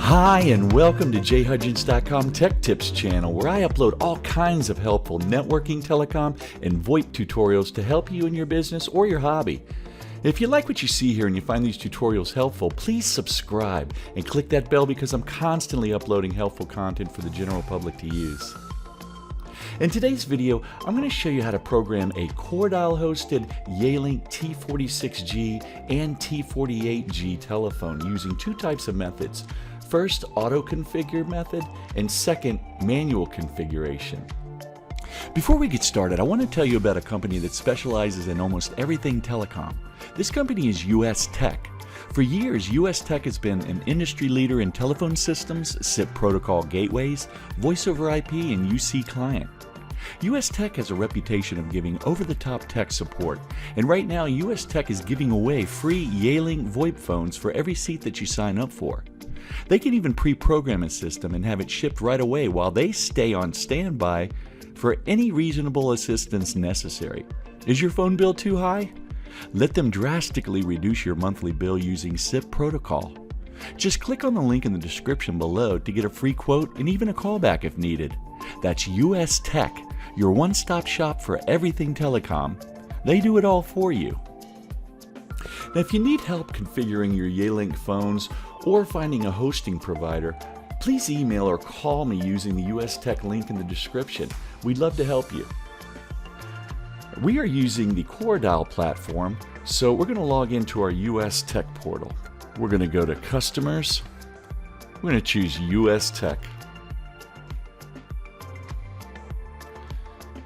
Hi and welcome to jhudginstechtips Tech Tips channel, where I upload all kinds of helpful networking, telecom, and VoIP tutorials to help you in your business or your hobby. If you like what you see here and you find these tutorials helpful, please subscribe and click that bell because I'm constantly uploading helpful content for the general public to use. In today's video, I'm going to show you how to program a Coredial hosted Yealink T46G and T48G telephone using two types of methods. First, auto-configure method, and second, manual configuration. Before we get started, I want to tell you about a company that specializes in almost everything telecom. This company is US Tech. For years, US Tech has been an industry leader in telephone systems, SIP protocol gateways, voice over IP, and UC client. US Tech has a reputation of giving over-the-top tech support, and right now US Tech is giving away free Yealink VoIP phones for every seat that you sign up for. They can even pre-program a system and have it shipped right away while they stay on standby for any reasonable assistance necessary. Is your phone bill too high? Let them drastically reduce your monthly bill using SIP protocol. Just click on the link in the description below to get a free quote and even a callback if needed. That's US Tech, your one-stop shop for everything telecom. They do it all for you. Now, if you need help configuring your Yealink phones or finding a hosting provider, please email or call me using the US Tech link in the description. We'd love to help you. We are using the Coredial platform, so we're going to log into our US Tech portal. We're going to go to Customers. We're going to choose US Tech.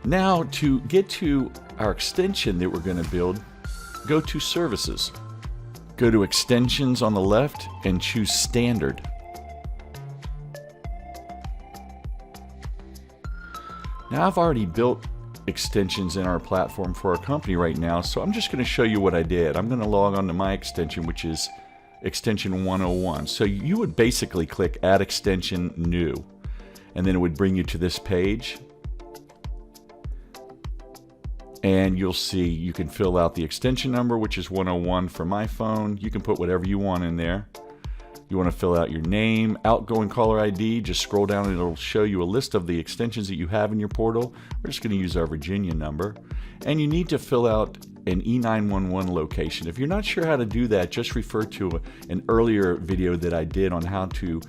Now, to get to our extension that we're going to build, go to Services. Go to Extensions on the left and choose Standard. Now, I've already built extensions in our platform for our company right now, so I'm just going to show you what I did. I'm going to log on to my extension, which is extension 101. So you would basically click Add Extension New, and then it would bring you to this page. And you'll see you can fill out the extension number, which is 101 for my phone. You can put whatever you want in there. You want to fill out your name, outgoing caller ID, just scroll down and it'll show you a list of the extensions that you have in your portal. We're just going to use our Virginia number. And you need to fill out an E911 location. If you're not sure how to do that, just refer to an earlier video that I did on how to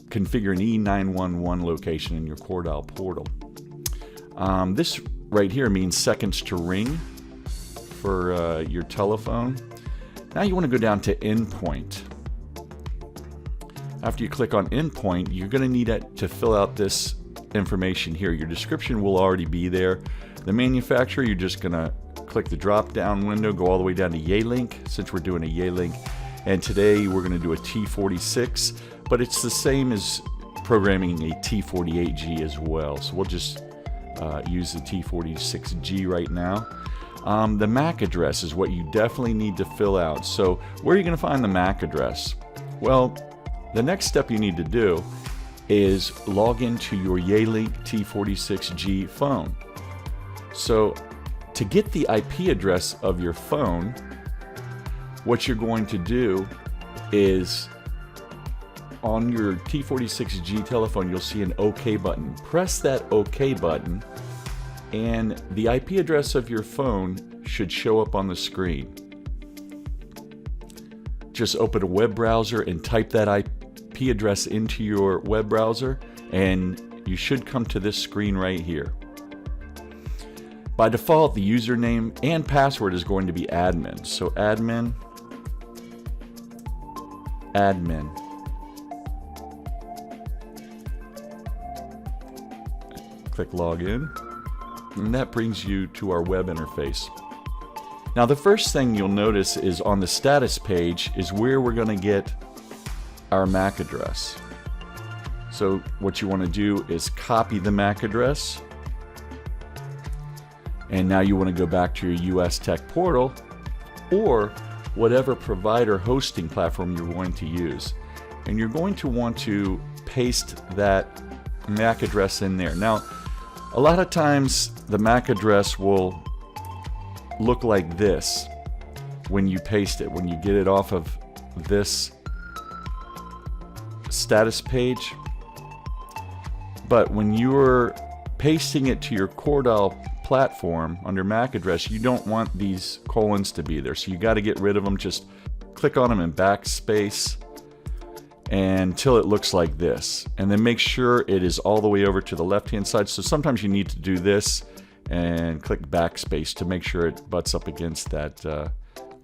configure an E911 location in your Coredial portal. This right here means seconds to ring for your telephone. Now you want to go down to endpoint. After you click on endpoint, you're going to need to fill out this information here. Your description will already be there. The manufacturer, you're just going to click the drop down window, go all the way down to Yealink, since we're doing a Yealink. And today we're going to do a T46, but it's the same as programming a T48G as well. So we'll just use the T46G right now. The MAC address is what you definitely need to fill out. So where are you going to find the MAC address? Well, the next step you need to do is log into your Yealink T46G phone. So to get the IP address of your phone, what you're going to do is on your T46G telephone, you'll see an OK button. Press that OK button, and the IP address of your phone should show up on the screen. Just open a web browser and type that IP address into your web browser, and you should come to this screen right here. By default, the username and password is going to be admin. So admin. Click login, and that brings you to our web interface. Now, the first thing you'll notice is on the status page is where we're going to get our MAC address. So what you want to do is copy the MAC address, and now you want to go back to your US Tech portal or whatever provider hosting platform you're going to use, and you're going to want to paste that MAC address in there. Now, a lot of times the MAC address will look like this when you paste it, when you get it off of this status page. But when you're pasting it to your Coredial platform under MAC address, you don't want these colons to be there. So you got to get rid of them. Just click on them in backspace until it looks like this. And then make sure it is all the way over to the left-hand side. So sometimes you need to do this and click backspace to make sure it butts up against that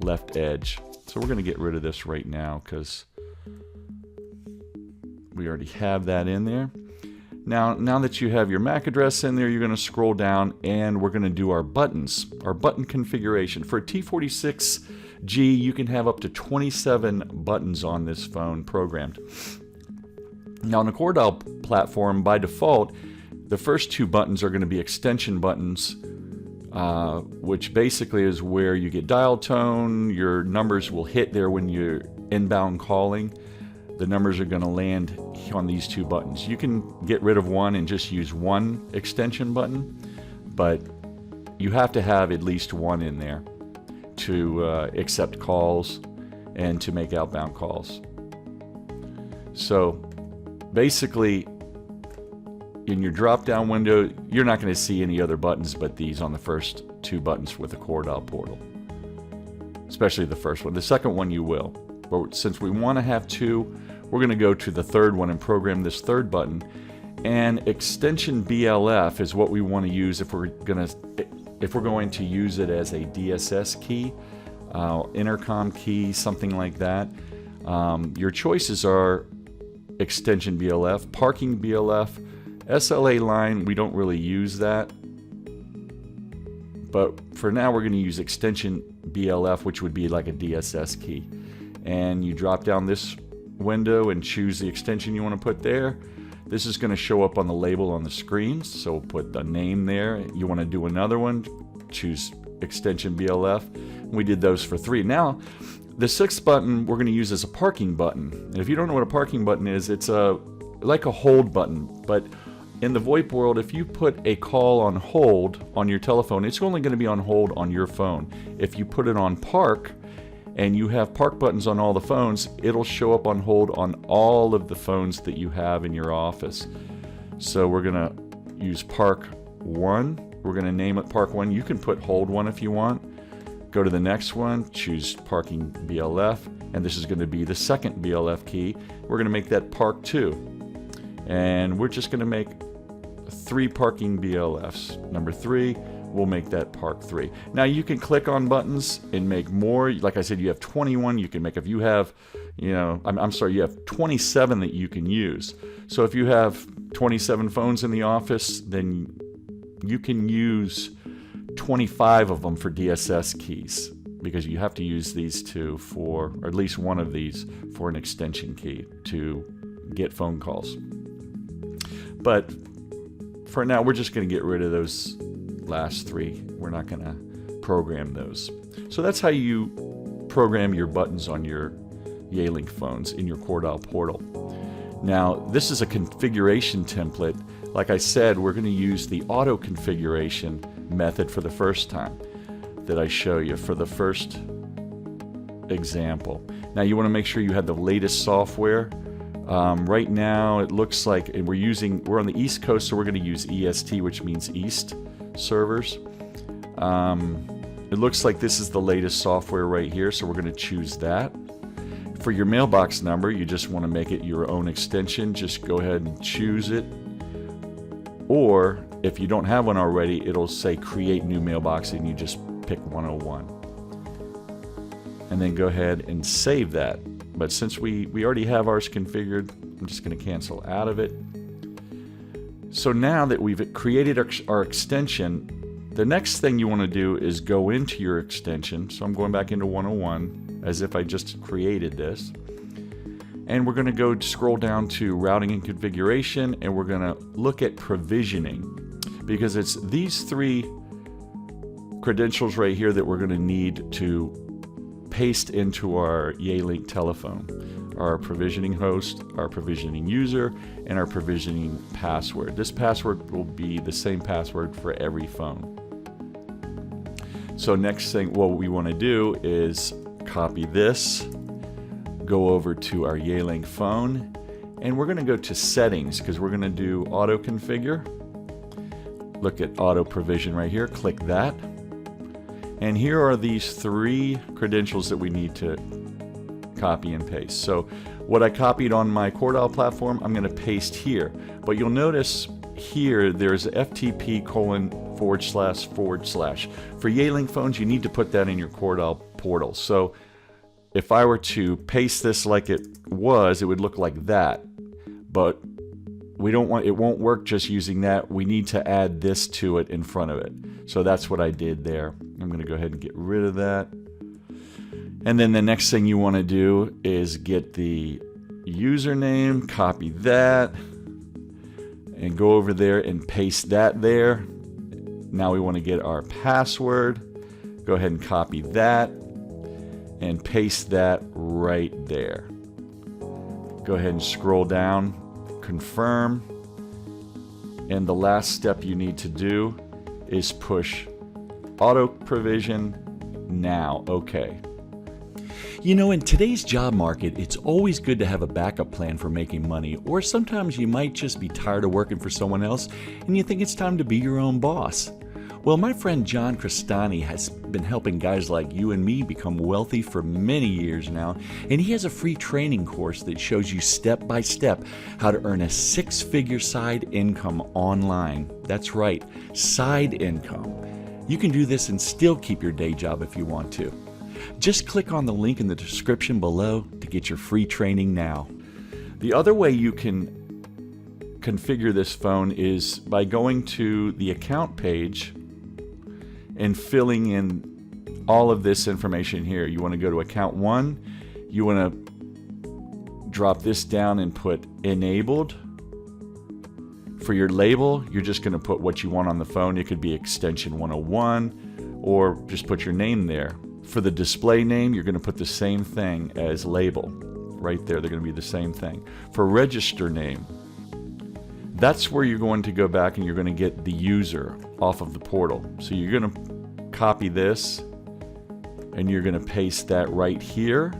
left edge. So we're going to get rid of this right now because we already have that in there. Now that you have your MAC address in there, you're going to scroll down and we're going to do our buttons, our button configuration. For a T46G, you can have up to 27 buttons on this phone programmed. Now on the Coredial platform, by default, the first two buttons are going to be extension buttons, which basically is where you get dial tone. Your numbers will hit there when you're inbound calling. The numbers are going to land on these two buttons. You can get rid of one and just use one extension button, but you have to have at least one in there to accept calls and to make outbound calls. So basically, in your drop-down window, you're not going to see any other buttons but these on the first two buttons with the Coredial portal, especially the first one. The second one you will. But since we want to have two, we're going to go to the third one and program this third button. And extension BLF is what we want to use if we're going to use it as a DSS key, intercom key, something like that. Your choices are extension BLF, parking BLF, SLA line. We don't really use that, but for now we're going to use extension BLF, which would be like a DSS key. And you drop down this window and choose the extension you want to put there. This is going to show up on the label on the screen, so we'll put the name there. You want to do another one, choose extension BLF. We did those for 3. Now the 6th button we're going to use as a parking button. And if you don't know what a parking button is, it's like a hold button, but in the VoIP world, if you put a call on hold on your telephone, it's only going to be on hold on your phone. If you put it on park, and you have park buttons on all the phones, it'll show up on hold on all of the phones that you have in your office. So we're gonna use park 1. We're gonna name it park 1. You can put hold 1 if you want. Go to the next one, choose parking BLF, and this is gonna be the second BLF key. We're gonna make that park 2. And we're just gonna make 3 parking BLFs. Number 3, we'll make that park 3. Now you can click on buttons and make more. Like I said, you have 21 you can make. If you have, you have 27 that you can use. So if you have 27 phones in the office, then you can use 25 of them for DSS keys, because you have to use these two for, or at least one of these for an extension key to get phone calls. But for now, we're just going to get rid of those last 3. We're not going to program those. So that's how you program your buttons on your Yealink phones in your Coredial portal. Now, this is a configuration template. Like I said, we're going to use the auto configuration method for the first time that I show you for the first example. Now, you want to make sure you have the latest software. Right now, it looks like we're on the East Coast, so we're going to use EST, which means East servers. It looks like this is the latest software right here, so we're going to choose that. For your mailbox number, you just want to make it your own extension. Just go ahead and choose it. Or if you don't have one already, it'll say create new mailbox and you just pick 101. And then go ahead and save that. But since we already have ours configured, I'm just going to cancel out of it. So now that we've created our extension, the next thing you want to do is go into your extension. So I'm going back into 101 as if I just created this. And we're going to go scroll down to routing and configuration, and we're going to look at provisioning, because it's these 3 credentials right here that we're going to need to paste into our Yealink telephone. Our provisioning host, our provisioning user, and our provisioning password. This password will be the same password for every phone. So next thing, what we want to do is copy this, go over to our Yealink phone, And we're going to go to settings because we're going to do auto configure. Look at auto provision right here. Click that. And here are these 3 credentials that we need to copy and paste. So what I copied on my Coredial platform, I'm going to paste here. But you'll notice here there's FTP://. For Yealink phones, you need to put that in your Coredial portal. So if I were to paste this like it was, it would look like that. But we don't want, it won't work just using that. We need to add this to it in front of it. So that's what I did there. I'm going to go ahead and get rid of that. And then the next thing you want to do is get the username, copy that, and go over there and paste that there. Now we want to get our password. Go ahead and copy that and paste that right there. Go ahead and scroll down, confirm, and the last step you need to do is push auto provision now. Okay. You know, in today's job market, it's always good to have a backup plan for making money, or sometimes you might just be tired of working for someone else and you think it's time to be your own boss. Well, my friend John Crestani has been helping guys like you and me become wealthy for many years now, and he has a free training course that shows you step by step how to earn a 6-figure side income online. That's right, side income. You can do this and still keep your day job if you want to. Just click on the link in the description below to get your free training now. The other way you can configure this phone is by going to the account page and filling in all of this information here. You want to go to account 1. You want to drop this down and put enabled. For your label, you're just going to put what you want on the phone. It could be extension 101 or just put your name there. For the display name, you're going to put the same thing as label. Right there, they're going to be the same thing. For register name, that's where you're going to go back and you're going to get the user off of the portal. So you're going to copy this and you're going to paste that right here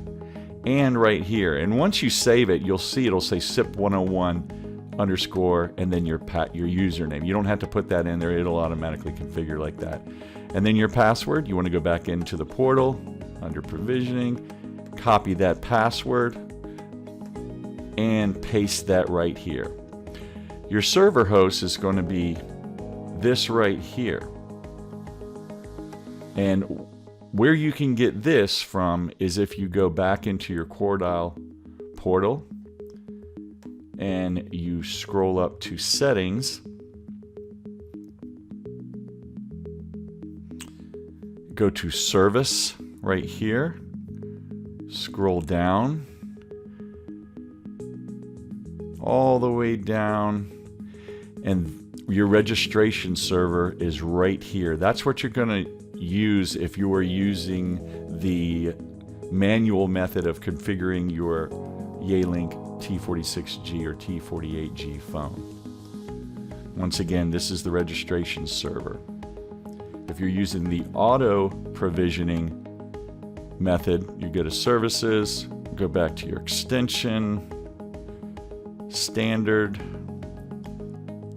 and right here. And once you save it, you'll see it'll say SIP101 underscore and then your username. You don't have to put that in there. It'll automatically configure like that. And then your password, you want to go back into the portal under provisioning, copy that password and paste that right here. Your server host is going to be this right here. And where you can get this from is if you go back into your Coredial portal and you scroll up to settings. Go to service right here. Scroll down. All the way down. And your registration server is right here. That's what you're going to use if you were using the manual method of configuring your Yealink T46G or T48G phone. Once again, this is the registration server. If you're using the auto provisioning method, you go to services, go back to your extension, standard,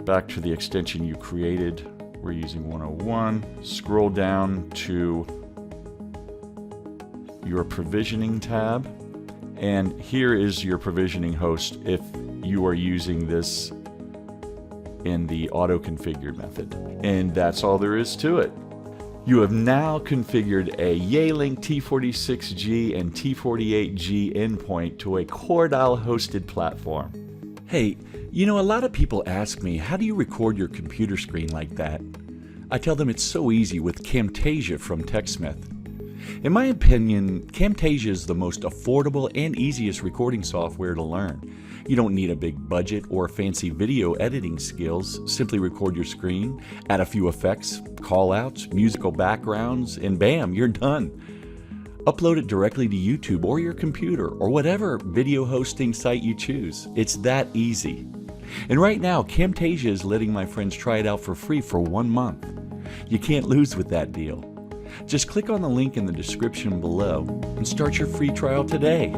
back to the extension you created. We're using 101. Scroll down to your provisioning tab. And here is your provisioning host if you are using this in the auto configured method. And that's all there is to it. You have now configured a Yealink T46G and T48G endpoint to a Coredial hosted platform. Hey, you know, a lot of people ask me, how do you record your computer screen like that? I tell them it's so easy with Camtasia from TechSmith. In my opinion, Camtasia is the most affordable and easiest recording software to learn. You don't need a big budget or fancy video editing skills. Simply record your screen, add a few effects, call-outs, musical backgrounds, and bam, you're done. Upload it directly to YouTube or your computer or whatever video hosting site you choose. It's that easy. And right now, Camtasia is letting my friends try it out for free for 1 month. You can't lose with that deal. Just click on the link in the description below and start your free trial today.